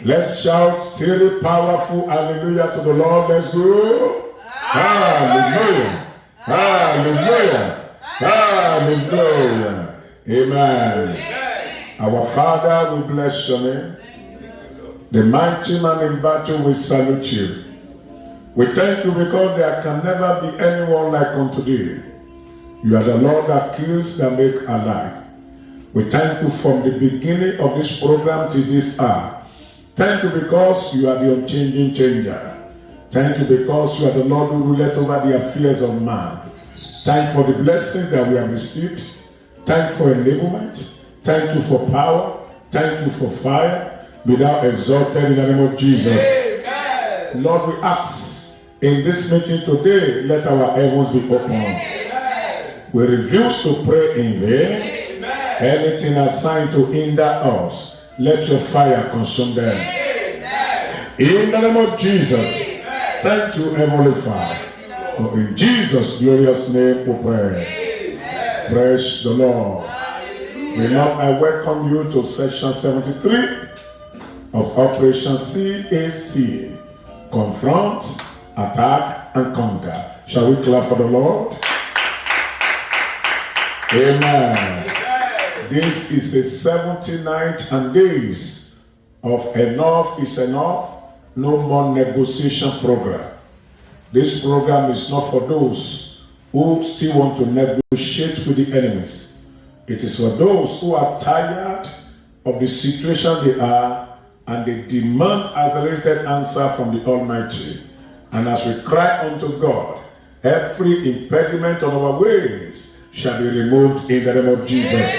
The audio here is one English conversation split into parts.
Let's shout still powerful hallelujah to the Lord. Let's go. Hallelujah. Hallelujah. Hallelujah. Amen. Our Father, we bless your name. The mighty man in battle, we salute you. We thank you because there can never be anyone like unto thee. You are the Lord that kills, that make alive. We thank you from the beginning of this program to this hour. Thank you because you are the unchanging changer. Thank you because you are the Lord who ruleth over the affairs of man. Thank you for the blessings that we have received. Thank you for enablement. Thank you for power. Thank you for fire. Be thou exalted in the name of Jesus. Amen. Lord, we ask in this meeting today, let our heavens be open. Amen. We refuse to pray in vain. Amen. Anything assigned to hinder us, let your fire consume them. Amen. In the name of Jesus. Amen. Thank you, Heavenly Father. For in Jesus' glorious name we pray. Amen. Praise the Lord. Beloved, I welcome you to session 73 of Operation CAC. Confront, attack, and conquer. Shall we clap for the Lord? Amen. This is a 79th and days of enough is enough, no more negotiation program. This program is not for those who still want to negotiate with the enemies. It is for those who are tired of the situation they are and they demand accelerated answer from the Almighty. And as we cry unto God, every impediment on our ways shall be removed in the name of Jesus.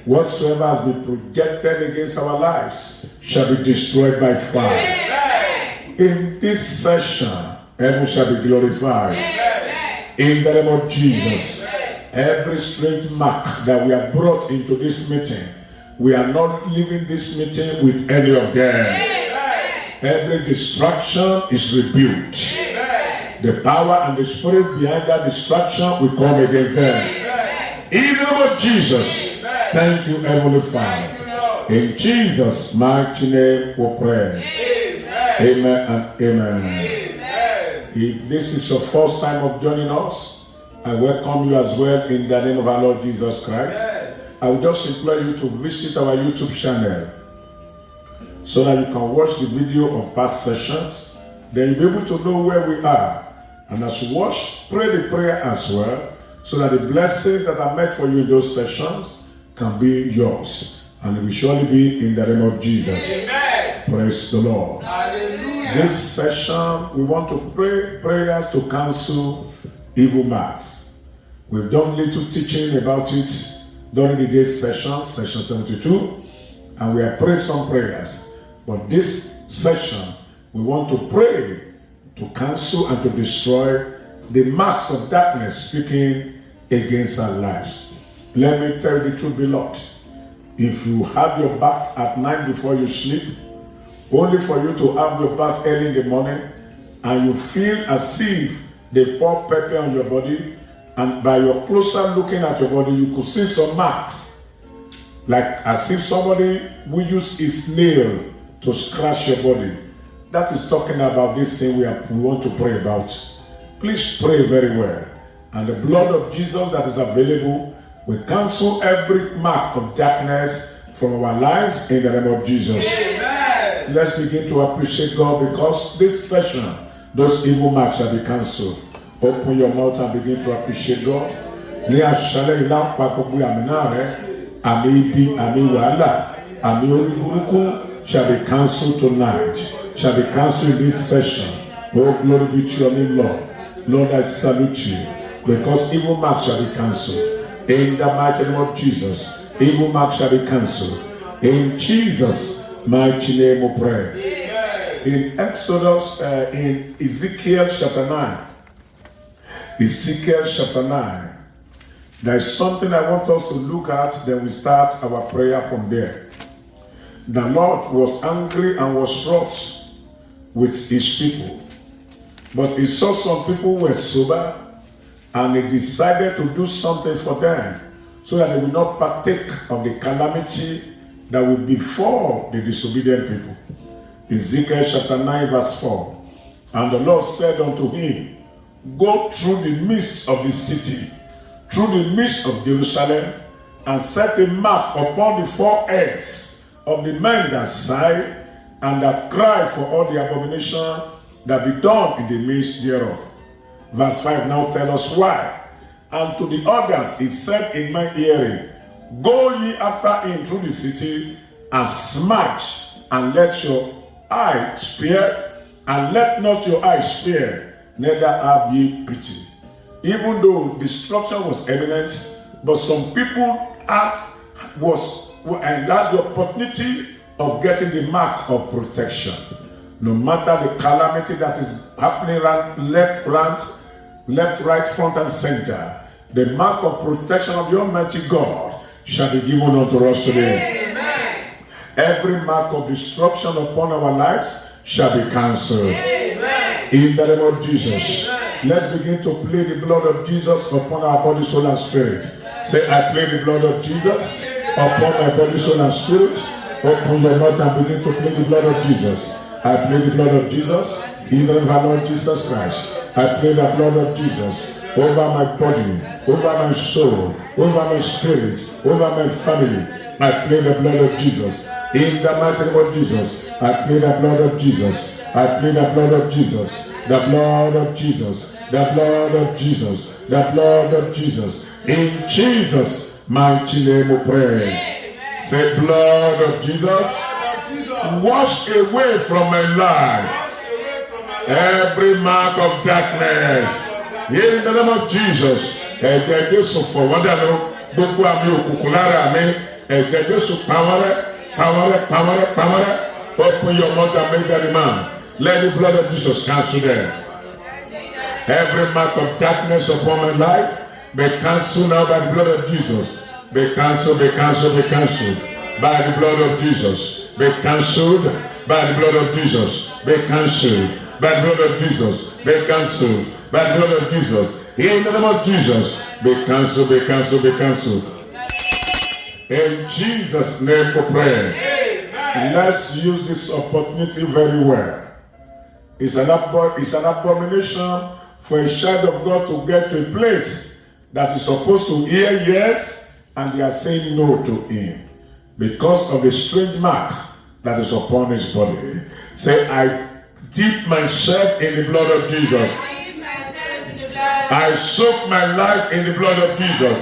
Whatsoever has been projected against our lives shall be destroyed by fire. In this session, heaven shall be glorified. In the name of Jesus. Every strange mark that we have brought into this meeting, we are not leaving this meeting with any of them. Every distraction is rebuked. The power and the spirit behind that distraction will come against them. In the name of Jesus. Thank you, Heavenly Father. In Jesus' mighty name we pray. Amen and amen. If this is your first time of joining us, I welcome you as well in the name of our Lord Jesus Christ. I would just implore you to visit our YouTube channel so that you can watch the video of past sessions. Then you'll be able to know where we are. And as you watch, pray the prayer as well so that the blessings that are meant for you in those sessions can be yours, and it will surely be in the name of Jesus. Amen. Praise the Lord. Hallelujah. This session, we want to pray prayers to cancel evil marks. We've done little teaching about it during the day's session, session 72, and we have prayed some prayers. But this session, we want to pray to cancel and to destroy the marks of darkness speaking against our lives. Let me tell you the truth, beloved. If you have your bath at night before you sleep, only for you to have your bath early in the morning, and you feel as if they pour pepper on your body, and by your closer looking at your body, you could see some marks, like as if somebody would use his nail to scratch your body. That is talking about this thing we want to pray about. Please pray very well. And the blood of Jesus that is available, we cancel every mark of darkness from our lives in the name of Jesus. Amen. Let's begin to appreciate God because this session, those evil marks shall be cancelled. Open your mouth and begin to appreciate God. Ní àṣálẹ́ ìlà pa gbogbo àmì náà rẹ̀, àmì ibi, àmì wàhálà, àmì orí burúkú shall be cancelled tonight. Shall be cancelled in this session. Oh, glory be to your name, Lord. Lord, I salute you because evil marks shall be cancelled. In the mighty name of Jesus, evil marks shall be cancelled. In Jesus' mighty name we pray. In Exodus, in Ezekiel chapter 9, Ezekiel chapter 9, there is something I want us to look at, then we start our prayer from there. The Lord was angry and was wroth with his people. But he saw some people were sober, and he decided to do something for them so that they will not partake of the calamity that will befall the disobedient people. Ezekiel chapter 9 verse 4. And the Lord said unto him, go through the midst of the city, through the midst of Jerusalem, and set a mark upon the foreheads of the men that sigh and that cry for all the abomination that be done in the midst thereof. Verse 5 now tell us why. And to the others he said in my hearing, go ye after him through the city, and smite, and let your eye spare, and let not your eye spare, neither have ye pity. Even though destruction was imminent, but some people had the opportunity of getting the mark of protection. No matter the calamity that is happening left, right, front, and center, the mark of protection of the Almighty God shall be given unto us today. Amen. Every mark of destruction upon our lives shall be cancelled. Amen. In the name of Jesus. Amen. Let's begin to plead the blood of Jesus upon our body, soul, and spirit. Say, I plead the blood of Jesus upon my body, soul, and spirit. Open your mouth and begin to plead the blood of Jesus. I plead the blood of Jesus in the name of our Lord Jesus Christ. I plead the blood of Jesus over my body, over my soul, over my spirit, over my family. I plead the blood of Jesus. In the mighty name of Jesus, I plead the blood of Jesus. I plead the blood of Jesus. The blood of Jesus. The blood of Jesus. The blood of Jesus. In Jesus' mighty name we pray. Say, blood of Jesus, wash away from my life every mark of darkness. In the name of Jesus, ẹ̀jẹ̀ Jésù fọwọ́ dànù gbogbo àmì òkùnkùn lára mi. Ẹ̀jẹ̀ Jésù pàwọ́rẹ́. Open your mouth and make that demand. Let the blood of Jesus cancel them. Every mark of darkness upon my life be cancelled now by the blood of Jesus. Be cancelled by the blood of Jesus. Be cancelled by the blood of Jesus. Be cancelled by the blood of Jesus. Be cancelled by the blood of Jesus. In the name of Jesus, be cancelled. In Jesus' name we pray. Amen. Let's use this opportunity very well. It's an abomination for a child of God to get to a place that is supposed to hear yes, and they are saying no to him because of the strange mark that is upon his body. Say, I dip myself in the blood of Jesus. I soak my life in the blood of Jesus.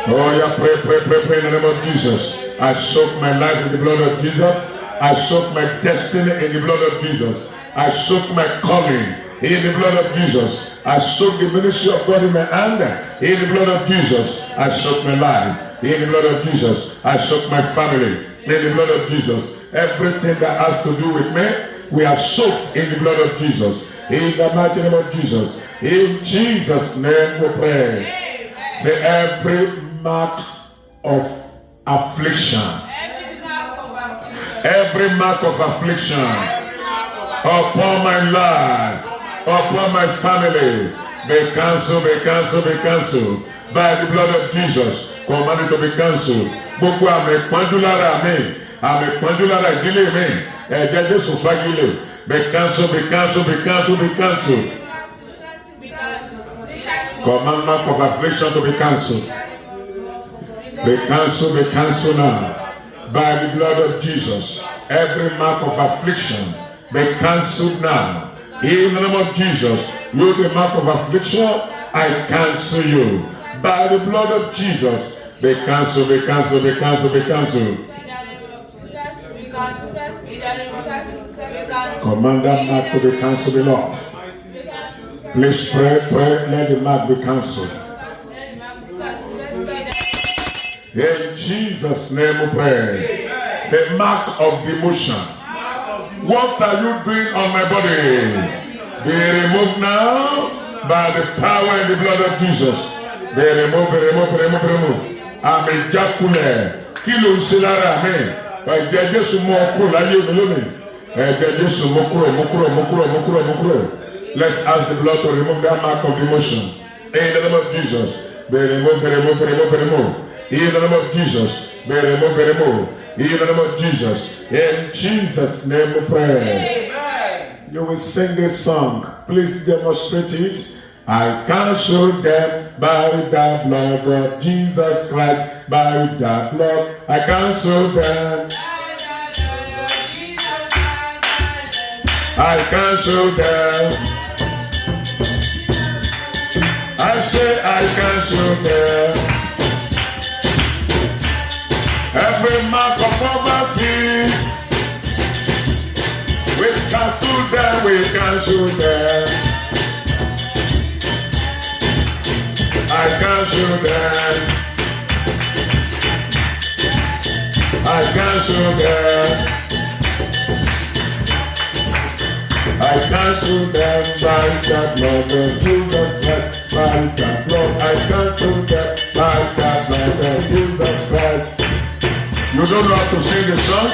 Oh yeah, pray in the name of Jesus. I soak my life in the blood of Jesus. I soak my destiny in the blood of Jesus. I soak my calling in the blood of Jesus. I soak the ministry of God in my hand in the blood of Jesus. I soak my life in the blood of Jesus. I soak my family in the blood of Jesus. Everything that has to do with me, we are soaked in the blood of Jesus. In the mighty name of Jesus. In Jesus' name we pray. Amen. Say, every mark of affliction. Every mark of affliction upon my life, upon my family, be cancelled by the blood of Jesus. Command it to be cancelled. Gbogbo àmì ìpọ́njú lára mi, àmì ìpọ́njú lára ìdílé mi, ẹ̀jẹ̀ Jésù fagilé. Be cancelled. Command mark of affliction to be cancelled. Be cancelled now by the blood of Jesus. Every mark of affliction be cancelled now. In the name of Jesus, you the mark of affliction, I cancel you. By the blood of Jesus, be cancelled. Command that mark to be cancelled, Lord. Please pray, let the mark be cancelled. In Jesus' name we pray. The mark of demotion. What are you doing on my body? Be removed now by the power and the blood of Jesus. Be removed. I'm a jaculé. Kí ló ń ṣe lára mi? Ẹ̀jẹ̀ Jésù mú ọkùnrin láyé mi lónìí. Ẹ̀jẹ̀ Jésù mú kúrò. Let's ask the blood to remove that mark of demotion. In the name of Jesus. Be removed. In the name of Jesus. Be removed. In the name of Jesus. In Jesus' name we pray. Amen. You will sing this song. Please demonstrate it. I cancel them by the blood of Jesus Christ. By the blood, I cancel them. I cancel them. I say I cancel them. Every mark of poverty, we cancel them, we cancel them. I cancel them. I cancel them. I cancel them by the blood of Jesus Christ. By the blood, I cancel them by the blood of Jesus Christ. You don't know how to sing the song?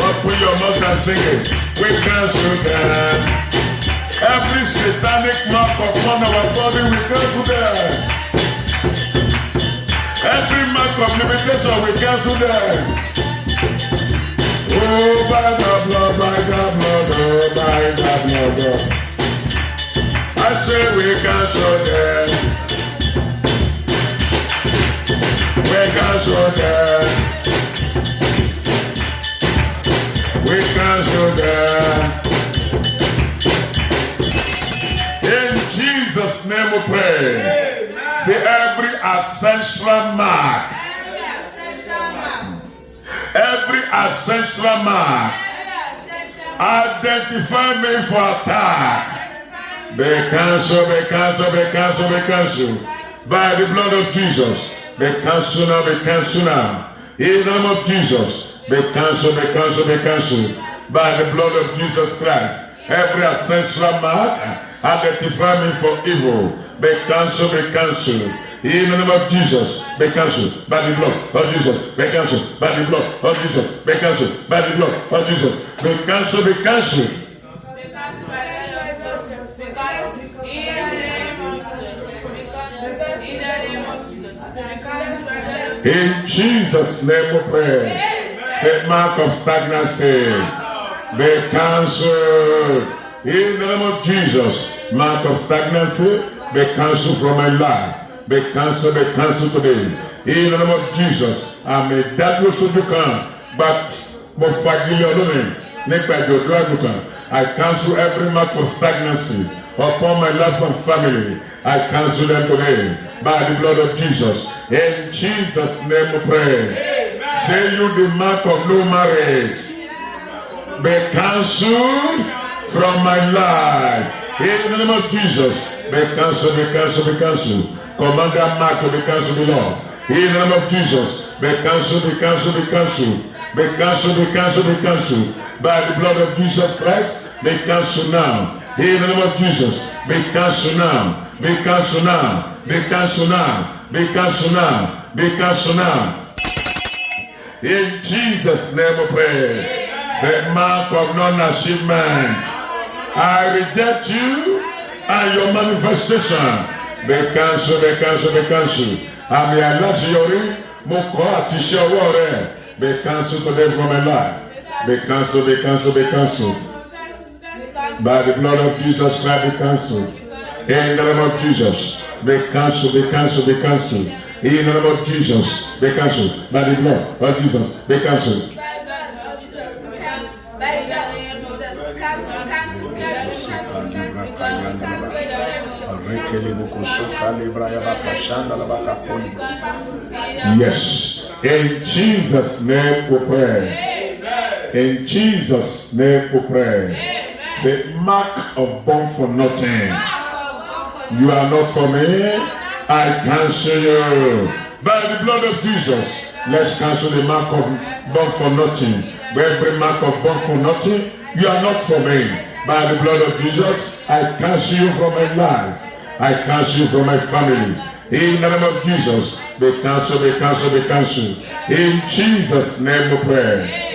Open your mouth and sing it. We cancel them. Every satanic mark upon our body, we cancel them. Every mark of limitation, we cancel them. Oh, by the blood, oh, by the blood. I say we cancel them. We cancel them. We cancel them. In Jesus' name we pray. Amen. See every ancestral mark. Every ancestral mark. Identify me for attack. Be cancelled, be cancelled, be cancelled, be cancelled. By the blood of Jesus. Be cancelled now, be cancelled now. In the name of Jesus. Be cancelled, be cancelled, be cancelled. By the blood of Jesus Christ. Every ancestral mark, identify me for evil. Be cancelled, be cancelled. In the name of Jesus, be cancelled by the blood of Jesus. Be cancelled by the blood of Jesus. Be cancelled by the blood of Jesus. Be cancelled, be cancelled. In Jesus' name we pray. The mark of stagnancy. Be cancelled. In the name of Jesus, mark of stagnancy, be cancelled from my life. Be cancelled today. In the name of Jesus, I'm a devil so you can, but I cancel every mark of stagnancy upon my life and family. I cancel them today by the blood of Jesus. In Jesus' name we pray. Amen. Say you the mark of no marriage. Be cancelled from my life. In the name of Jesus. Be cancelled, be cancelled, be cancelled. Command that mark to be cancelled, Lord. In the name of Jesus. Be cancelled, be cancelled, be cancelled. Be cancelled, be cancelled, be cancelled. By the blood of Jesus Christ. Be cancelled now. In the name of Jesus. Be cancelled now. Be cancelled now. Be cancelled now. Be cancelled now. Be cancelled now. In Jesus' name we pray. The mark of non-achievement. I reject you and your manifestation. Be cancelled, be cancelled, be cancelled. Àmì aláṣeyọrí mo kọ́ àti iṣẹ́ ọwọ́ rẹ̀. Be cancelled today from my life. Be cancelled, be cancelled, be cancelled. By the blood of Jesus Christ, be cancelled. In the name of Jesus, be cancelled, be cancelled, be cancelled. In the name of Jesus, be cancelled. By the blood of Jesus, be cancelled. Yes. In Jesus' name we pray. In Jesus' name we pray. The mark of born for nothing. You are not for me. I cancel you. By the blood of Jesus, let's cancel the mark of born for nothing. By every mark of born for nothing, you are not for me. By the blood of Jesus, I cancel you from my life. I cancel you from my family. In the name of Jesus, be cancelled, be cancelled, be cancelled. In Jesus' name we pray.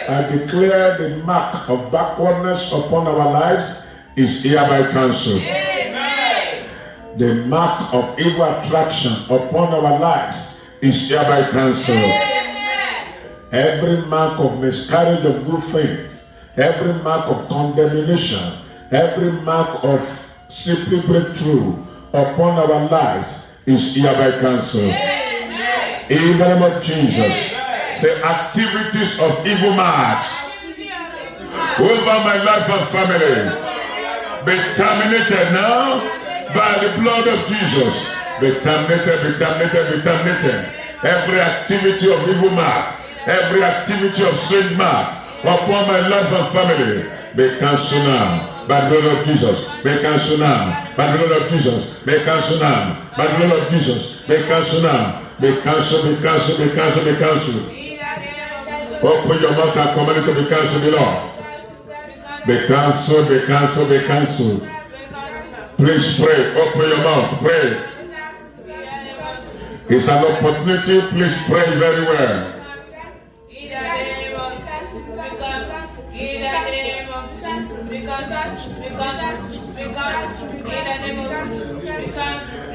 I declare the mark of backwardness upon our lives is hereby cancelled. The mark of evil attraction upon our lives is hereby cancelled. every mark of miscarriage of good faith, every mark of condemnation, every mark of simply breakthrough upon our lives is hereby cancelled. In the name of Jesus. Say activities of evil marks over my life and family be terminated now by the blood of Jesus. Be terminated, be terminated, be terminated. Every activity of evil mark, every activity of strange mark upon my life and family be cancelled now by the blood of Jesus. Be cancelled now by the blood of Jesus. Be cancelled now by the blood of Jesus. Be cancelled now. Be cancelled, be cancelled, be cancelled, be cancelled. Open your mouth and command it to be cancelled, Lord. Be cancelled, be cancelled, be cancelled. Please pray. Open your mouth. Pray. It's an opportunity. Please pray very well.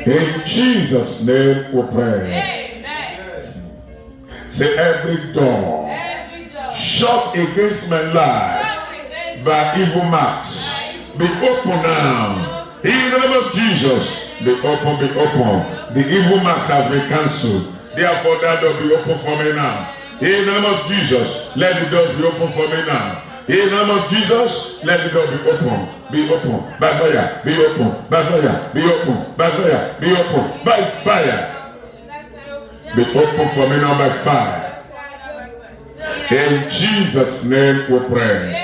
In Jesus' name we pray. Amen. Say every door shut against my life by evil marks be open now. In the name of Jesus, be open, be open. The evil marks have been cancelled. Therefore, that door be open for me now. In the name of Jesus, let the door be open for me now. In the name of Jesus, let the door be open. Be open. By fire. Be open. By fire. Be open. By fire. Be open. By fire. Be open for me now by fire. In Jesus' name we pray.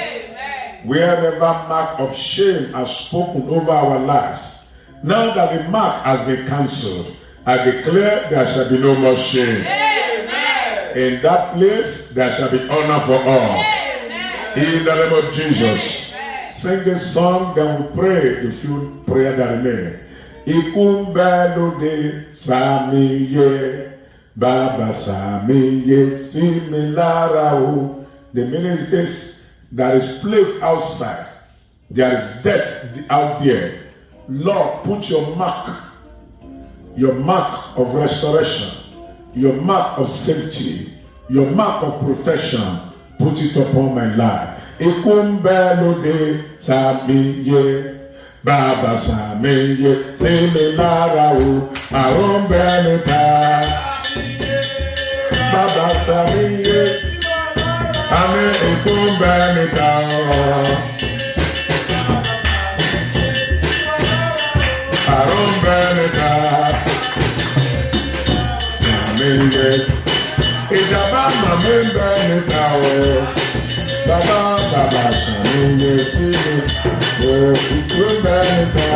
Wherever mark of shame has spoken over our lives, now that the mark has been cancelled, I declare there shall be no more shame. Amen. In that place, there shall be honor for all. Amen. In the name of Jesus. Amen. Sing this song, then we pray the few prayer that remain. Ikumbelo de Samiye, Baba Samiye, Similarao. The meaning is this. There is plague outside. There is death out there. Lord, put your mark of restoration, your mark of safety, your mark of protection. Put it upon my life. Ikumbelo de Samiye, Baba Samiye, Similarao, Arombenita, Baba Samiye. Ame ikumbelita, arumbelita, amenge, ijaba mamembelita o, baba baba amenge sini o ikumbelita,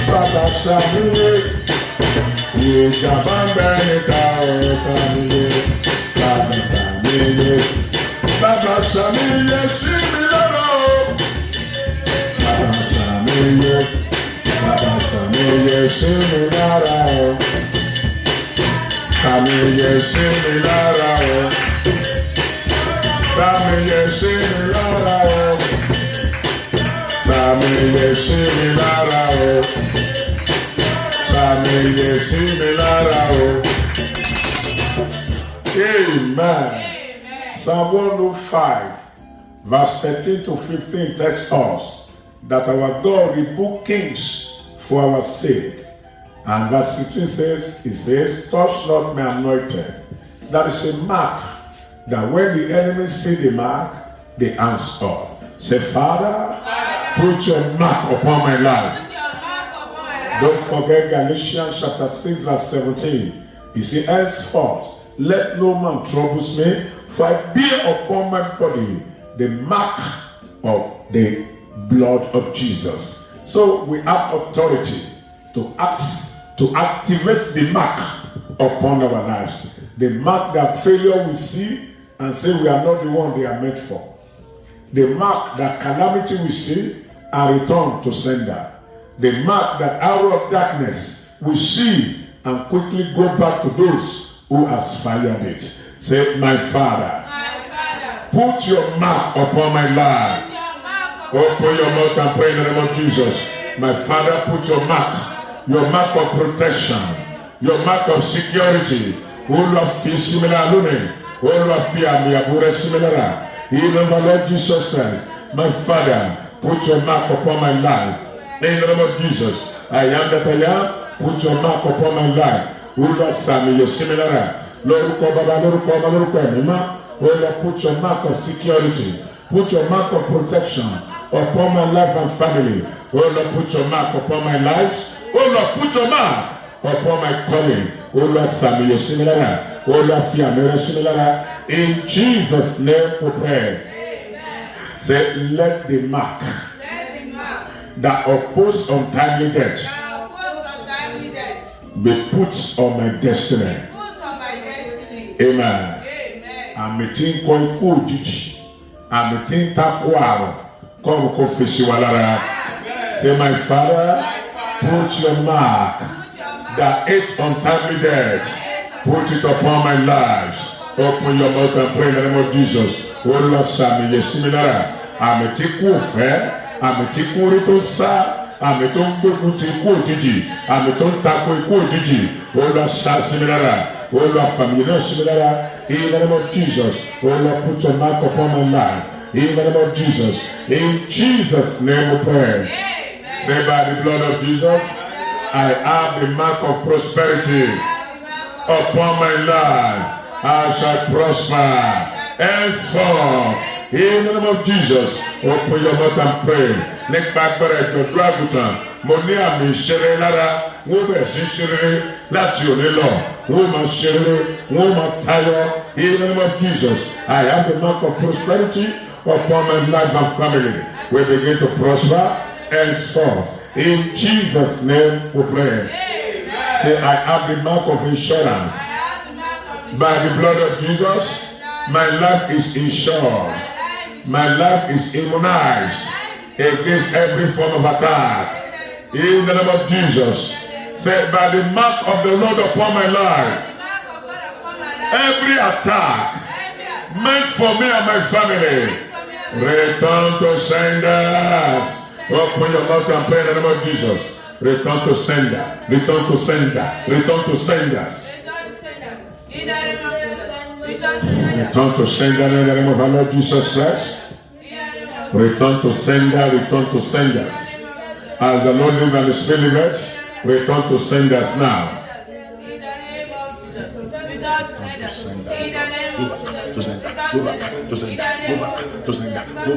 baba amenge, ijaba mbelita o amenge, baba. Baba Samiye Similaro, Baba Samiye Similaro, Samiye Similaro, Samiye Similaro, Samiye Similaro, Samiye Similaro. Amen. Psalm 105, verse 13 to 15 tells us that our God rebuked kings for our sake. And verse 16 says, touch not my anointed. That is a mark that when the enemy see the mark, they hands off. Say, Father, put your mark upon my life. Don't forget Galatians chapter 6, verse 17. He says, henceforth, let no man troubles me, for I bear upon my body the mark of the blood of Jesus. So we have authority to activate the mark upon our lives. The mark that failure we see and say we are not the one they are meant for. The mark that calamity we see and return to sender. The mark that hour of darkness we see and quickly go back to those who has fired it. Say, my Father, put your mark upon my life. Open your mouth and pray in the name of Jesus. My Father, put your mark of protection, your mark of security Olúwa fi sí mi lára lónìí. Olúwa fi àmì àbò rẹ̀ sí mi lára. In the name of Lord Jesus Christ, my Father, put your mark upon my life. In the name of Jesus, I am that I am. Put your mark upon my life. Olúwa sàmì yẹ sí mi lára. Lórúkọ Baba, lórúkọ Ọmọ, lórúkọ Ẹ̀mí Mímọ́. Olúwa, put your mark of security. Put your mark of protection upon my life and family. Olúwa, put your mark upon my life. Olúwa, put your mark upon my calling. Olúwa sàmì yẹ sí mi lára. Olúwa fi àmì rẹ̀ sí mi lára. In Jesus' name we pray. Amen. Say, let the mark that oppose untimely death be put on my destiny. Amen. Àmì tí ń kọ ikú òjijì, àmì tí ń takò àrùn, kọ́ọ̀rù kò fèsì wà lára. Say, my Father, put your mark that ate untimely death, put it upon my life. Open your mouth and pray in the name of Jesus. Olúwa sàmì yẹ sí mi lára. Àmì tí kú fẹ́, àmì tí kú rí tó sá, àmì tó ń gbógun ti ikú òjijì, àmì tó ń takò ikú òjijì. Olúwa sá sí mi lára. Olúwa fàmì náà sí mi lára. In the name of Jesus. Olúwa put your mark upon my life. In the name of Jesus. In Jesus' name we pray. Say, by the blood of Jesus, I have the mark of prosperity upon my life. I shall prosper. Henceforth, in the name of Jesus, open your mouth and pray. Nípa agbára ìjọ̀dún àgùntàn, mo ní àmì ìṣeré lára. Wọ́n bẹ̀rẹ̀ sí ṣeré láti òní lọ. Wọ́n máa ṣeré, wọ́n máa tayọ. In the name of Jesus, I have the mark of prosperity upon my life and family. We begin to prosper henceforth. In Jesus' name we pray. Say, I have the mark of insurance. By the blood of Jesus, my life is insured. My life is immunized against every form of attack. In the name of Jesus, say, by the mark of the Lord upon my life, every attack meant for me and my family, return to senders. Open your mouth and pray in the name of Jesus. Return to sender. Return to sender. Return to senders. Return to sender in the name of our Lord Jesus Christ. Return to sender, return to senders. As the Lord lives and the Spirit liveth, return to senders now. Go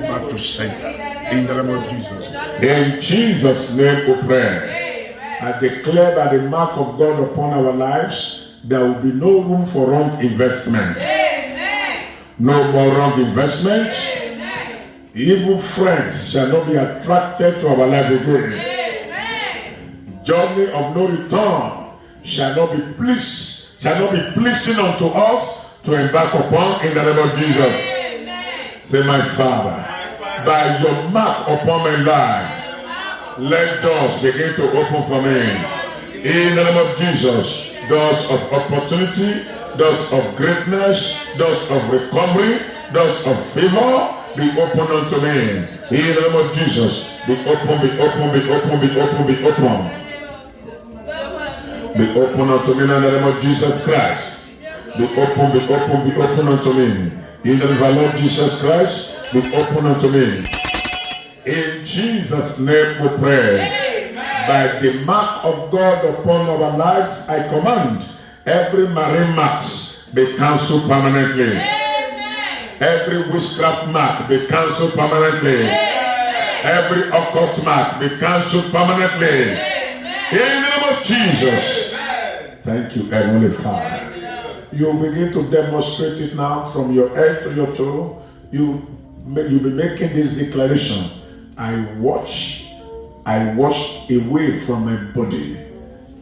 back to sender. In the name of Jesus. In Jesus' name we pray. I declare by the mark of God upon our lives, there will be no room for wrong investment. Amen. No more wrong investment. Amen. Evil friends shall not be attracted to our life again. Amen. Journey of no return shall not be pleasing unto us to embark upon in the name of Jesus. Amen. Say, my Father, by your mark upon my life, let doors begin to open for me. In the name of Jesus, doors of opportunity, doors of greatness, doors of recovery, doors of favor be open unto me. In the name of Jesus, be open, be open, be open, be open, be open. Be open unto me in the name of Jesus Christ. Be open, be open, be open unto me. In the name of our Lord Jesus Christ, be open unto me. In Jesus' name we pray. Amen. By the mark of God upon our lives, I command every marine marks be cancelled permanently. Amen. Every witchcraft mark be cancelled permanently. Amen. Every occult mark be cancelled permanently. Amen. In the name of Jesus. Amen. Thank you, Heavenly Father. You begin to demonstrate it now from your head to your toe. You'll be making this declaration. I wash away from my body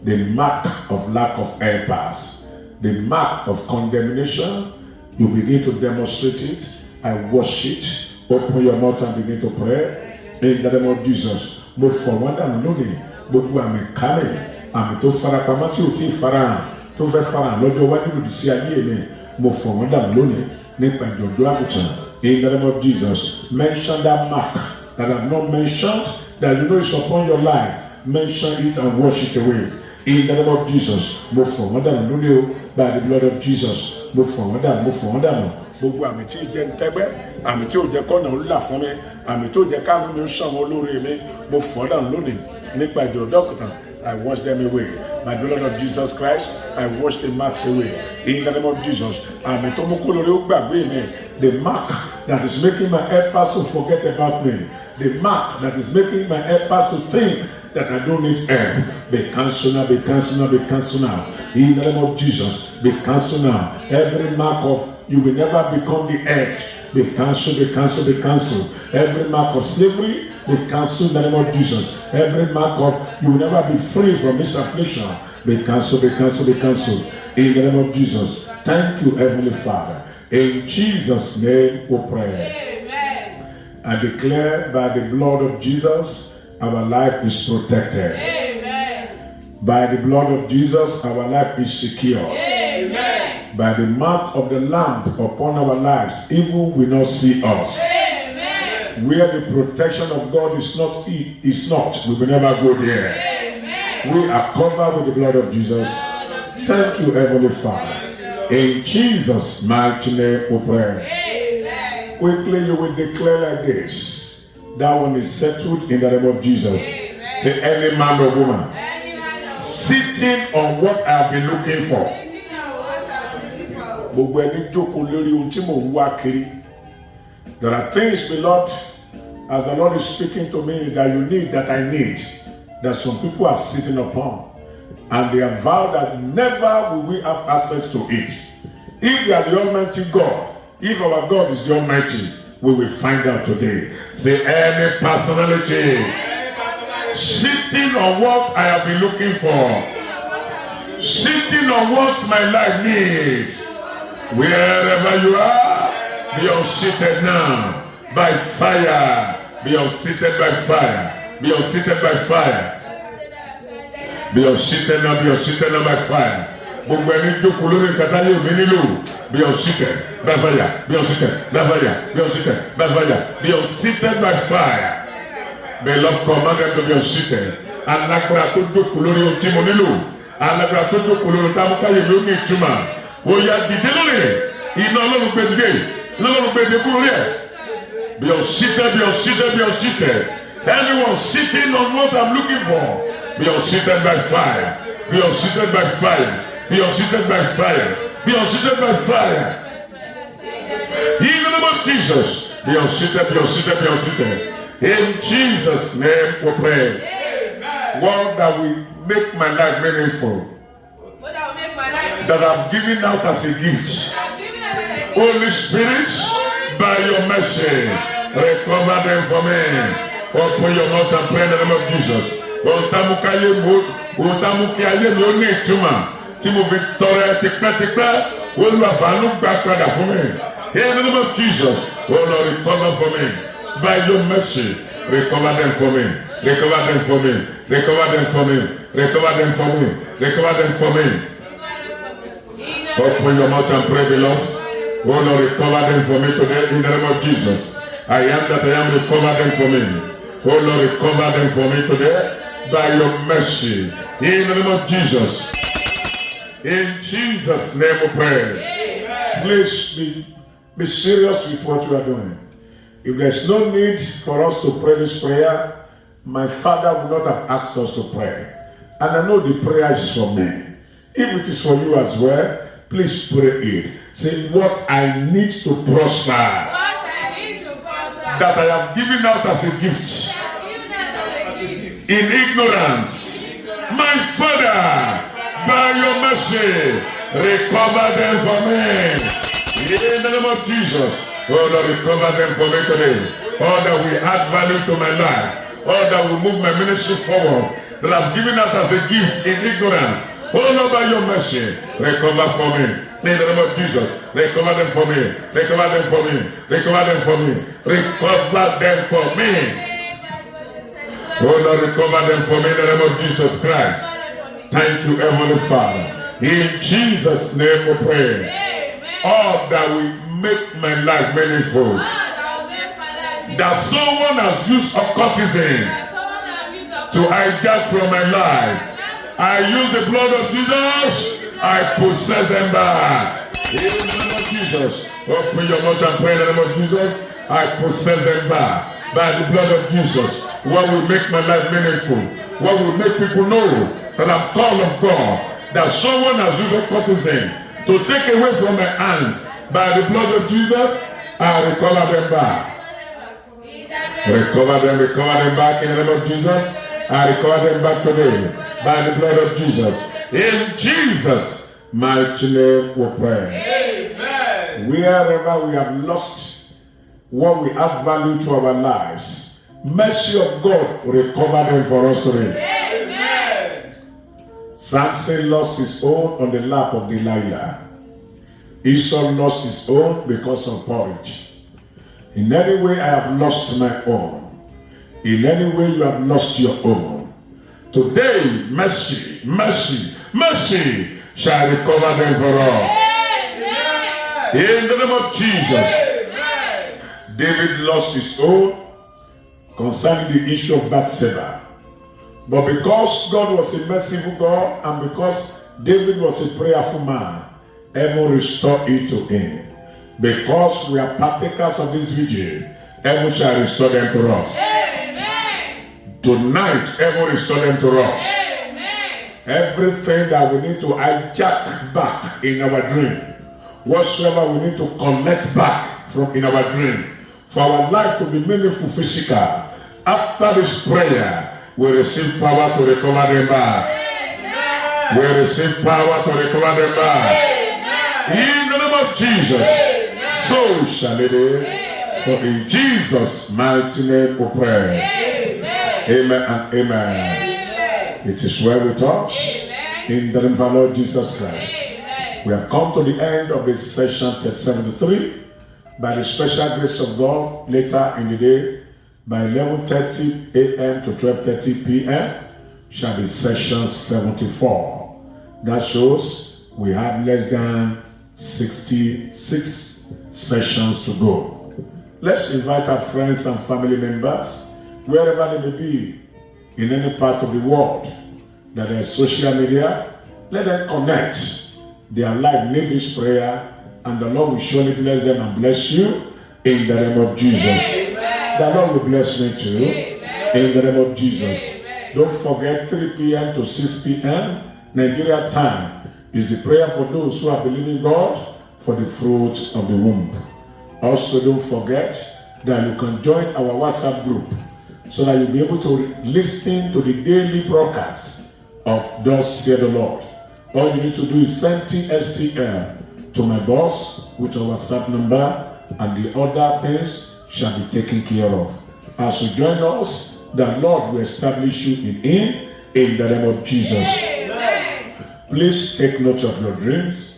the mark of lack of helpers, the mark of condemnation. You begin to demonstrate it. I wash it. Open your mouth and begin to pray. In the name of Jesus. Mo fọwọ́ dànù lónìí. Gbogbo àmì kálẹ̀, àmì tó farapamọ́ tí ò tí ì farahàn, tó fẹ́ farahàn lọ́jọ́ wájú lòdì sí ayé mi. Mo fọwọ́ dànù lónìí nípa ìjọ̀dún àgùntàn. In the name of Jesus. Mention that mark that I have not mentioned, that you know is upon your life. Mention it and wash it away. In the name of Jesus, mo fọ̀ wọ́n dànù lónìí o. By the blood of Jesus, mo fọ̀ wọ́n dànù, mo fọ̀ wọ́n dànù. Gbogbo àmì tí ìjẹ́ ń tẹ́gbẹ́, àmì tí ò jẹ́ kọ́nà ń là fún mi, àmì tí ò jẹ́ káàánú mi ó ṣàn wọ́n lórí mi, mo fọ̀ dànù lónìí nípa ìjọ dọ́kítà. I wash them away. By the blood of Jesus Christ, I wash the marks away. In the name of Jesus, àmì tó mú kó lórí ó gbàgbé mi. The mark that is making my helpers to forget about me. The mark that is making my helpers to think that I don't need help. Be cancelled now, be cancelled now, be cancelled now. In the name of Jesus, be cancelled now. Every mark of you will never become the head. Be cancelled, be cancelled, be cancelled. Every mark of slavery, be cancelled in the name of Jesus. Every mark of you will never be free from this affliction. Be cancelled, be cancelled, be cancelled. In the name of Jesus. Thank you, Heavenly Father. In Jesus' name we pray. Amen. I declare by the blood of Jesus, our life is protected. Amen. By the blood of Jesus, our life is secure. Amen. By the mark of the Lamb upon our lives, evil will not see us. Amen. Where the protection of God is not, we will never go there. Amen. We are covered with the blood of Jesus. Thank you, Heavenly Father. In Jesus' mighty name we pray. Amen. Quickly you will declare like this. That one is settled in the name of Jesus. Amen. Say, any man or woman Any man of sitting on what I have been looking for. sitting on what I'm looking for. Gbogbo ẹni jókòó lórí ohun tí mò ń wá kiri. There are things, my Lord, as the Lord is speaking to me, that you need, that I need, that some people are sitting upon. And they have vowed that never will we have access to it. If they are the Almighty God, if our God is the Almighty, we will find out today. Say, any personality sitting on what I have been looking for, sitting on what my life needs, wherever you are, be unseated now by fire. Be unseated by fire. Be unseated by fire. Be unseated now. Be unseated now by fire. Gbogbo ẹni jókòó lórí nǹkan táyé òbí nílò. Be unseated by fire. Be unseated by fire. Be unseated by fire. Be unseated by fire. The Lord commanded to be unseated. Alágbára tó jókòó lórí ohun tí mo nílò. Alágbára tó jókòó lórí táwọn káyé mi ó ní ìtumọ̀. Ó yá dìde lórí iná Ọlọ́run gbé dìde. Iná Ọlọ́run gbé dìde kúrò rí ẹ̀. Be unseated, be unseated, be unseated. Anyone sitting on what I'm looking for, be unseated by fire. Be unseated by fire. Be unseated by fire. Be unseated by fire. In the name of Jesus, be unseated, be unseated, be unseated. In Jesus' name we pray. One that will make my life meaningful. What that will make my life. That I've given out as a gift. I'm giving out as a gift. Holy Spirit, by your mercy, recover them for me. Open your mouth and pray in the name of Jesus. Òtàmùkí ayé mi ó ní ìtumọ̀ tí mo fi tọrẹ tipẹ́tipẹ́ olùwàfàánú gbà padà fún mi. In the name of Jesus, oh Lord, recover for me. By your mercy, recover them for me. Recover them for me. Recover them for me. Recover them for me. Recover them for me. Open your mouth and pray, beloved. Oh Lord, recover them for me today in the name of Jesus. I am that I am, recover them for me. Oh Lord, recover them for me today by your mercy. In the name of Jesus. In Jesus' name we pray. Amen. Please be serious with what you are doing. If there's no need for us to pray this prayer, my father would not have asked us to pray. And I know the prayer is for me. If it is for you as well, please pray it. Say, what I need to prosper, that I have given out as a gift, in ignorance, my Father, by your mercy, recover them for me. In the name of Jesus, oh Lord, recover them for me today. All that will add value to my life, all that will move my ministry forward, that I've given out as a gift in ignorance. Oh Lord, by your mercy, recover for me. In the name of Jesus, recover them for me. Recover them for me. Recover them for me. Recover them for me. Oh Lord, recover them for me in the name of Jesus Christ. Thank you, Heavenly Father. In Jesus' name we pray. All that will make my life meaningful. That someone has used occultism to hijack from my life. I use the blood of Jesus. I possess them back. In the name of Jesus. Open your mouth and pray in the name of Jesus. I possess them back by the blood of Jesus. What will make my life meaningful? What will make people know that I'm called of God? That someone has used a courtesan to take away from my hand. By the blood of Jesus, I recover them back. Recover them back in the name of Jesus. I recover them back today by the blood of Jesus. In Jesus' mighty name we pray. Amen. Wherever we have lost what we add value to our lives, mercy of God recover them for us today. Amen. Samson lost his own on the lap of Delilah. Esau lost his own because of porridge. In any way I have lost my own. In any way you have lost your own. Today, mercy, mercy, mercy shall recover them for us. Amen. In the name of Jesus. Amen. David lost his own concerning the issue of Bathsheba. But because God was a merciful God and because David was a prayerful man, heaven restored it to him. Because we are partakers of this vigil, heaven shall restore them to us. Amen. Tonight, heaven restore them to us. Amen. Everything that we need to hijack back in our dream, whatsoever we need to connect back from in our dream, for our life to be meaningful physical, after this prayer, we receive power to recover them back. Amen. We receive power to recover them back. Amen. In the name of Jesus. Amen. So shall it be. For in Jesus' mighty name we pray. Amen. Amen and amen. Amen. It is well with us. Amen. In the name of our Lord Jesus Christ. Amen. We have come to the end of this session 73. By the special grace of God, later in the day, by 11:30 a.m. to 12:30 p.m. shall be session 74. That shows we have less than 66 sessions to go. Let's invite our friends and family members, wherever they may be, in any part of the world, that there's social media, let them connect their life, need this prayer, and the Lord will surely bless them and bless you in the name of Jesus. Amen. The Lord will bless me too. Amen. In the name of Jesus. Amen. Don't forget 3 p.m. to 6 p.m. Nigeria time is the prayer for those who are believing God for the fruit of the womb. Also, don't forget that you can join our WhatsApp group so that you'll be able to listen to the daily broadcast of Thus Saith the Lord. All you need to do is send TSTM to my boss with our WhatsApp number, and the other things shall be taken care of. As you join us, the Lord will establish you in Him in the name of Jesus. Amen. Please take note of your dreams.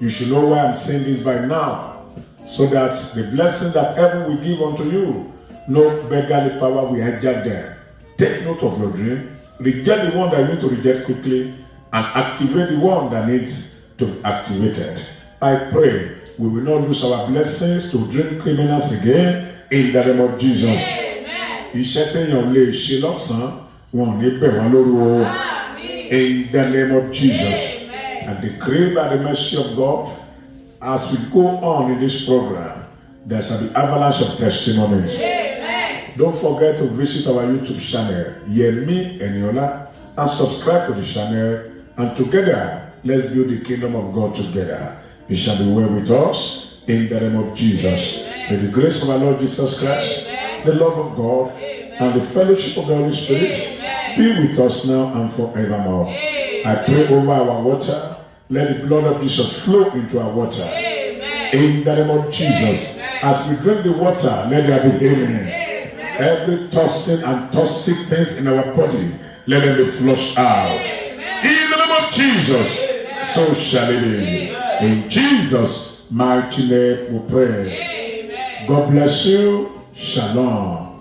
You should know why I'm saying this by now, so that the blessing that heaven will give unto you, no beggarly power will hijack them. Take note of your dream. Reject the one that you need to reject quickly, and activate the one that needs to be activated. I pray we will not lose our blessings to dream criminals again in the name of Jesus. Amen. In the name of Jesus. I decree by the mercy of God, as we go on in this program, there shall be avalanche of testimonies. Amen. Don't forget to visit our YouTube channel, Yemi Eniola, and subscribe to the channel. And together, let's build the kingdom of God together. It shall be well with us in the name of Jesus. Amen. May the grace of our Lord Jesus Christ, amen, the love of God, amen, and the fellowship of the Holy Spirit, amen, be with us now and forevermore. Amen. I pray over our water. Let the blood of Jesus flow into our water. Amen. In the name of Jesus. Amen. As we drink the water, let there be healing. Amen. Every toxin and toxic things in our body, let them be flushed out. Amen. In the name of Jesus. Amen. So shall it be. Amen. In Jesus' mighty name we pray. Amen. God bless you. Shalom.